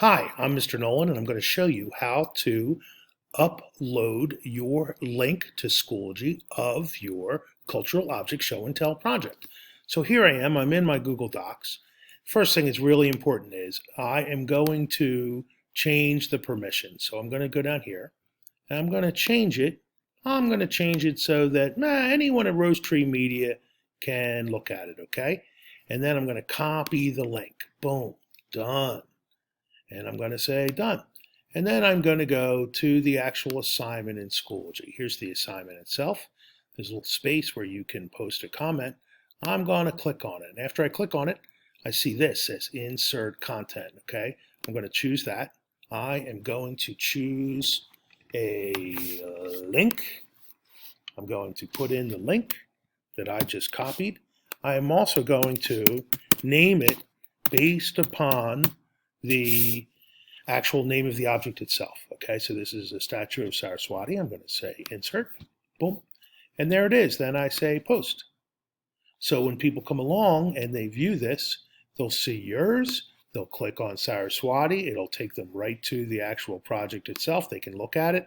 Hi, I'm Mr. Nolan, and I'm going to show you how to upload your link to Schoology of your cultural object show and tell project. So here I am, I'm in my Google Docs. First thing that's really important is I am going to change the permission. So I'm going to go down here and I'm going to change it. I'm going to change it so that anyone at Rose Tree Media can look at it, okay? And then I'm going to copy the link. Boom, done. And I'm going to say done. And then I'm going to go to the actual assignment in Schoology. Here's the assignment itself. There's a little space where you can post a comment. I'm going to click on it. And after I click on it, I see this says insert content. Okay, I'm going to choose that. I am going to choose a link. I'm going to put in the link that I just copied. I am also going to name it based upon the actual name of the object itself. Okay, so this is a statue of Saraswati. I'm going to say insert, boom, and there it is. Then I say post. So when people come along and they view this, they'll see yours, they'll click on Saraswati, it'll take them right to the actual project itself. They can look at it,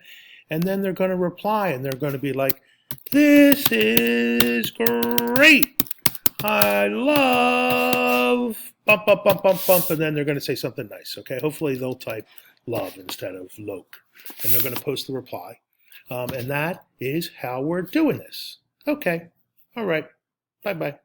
and then they're going to reply, and they're going to be like, this is great. I love bump, bump, bump, bump, bump, and then they're going to say something nice, okay? Hopefully they'll type love instead of loke, and they're going to post the reply. And that is how we're doing this. Okay, all right, bye-bye.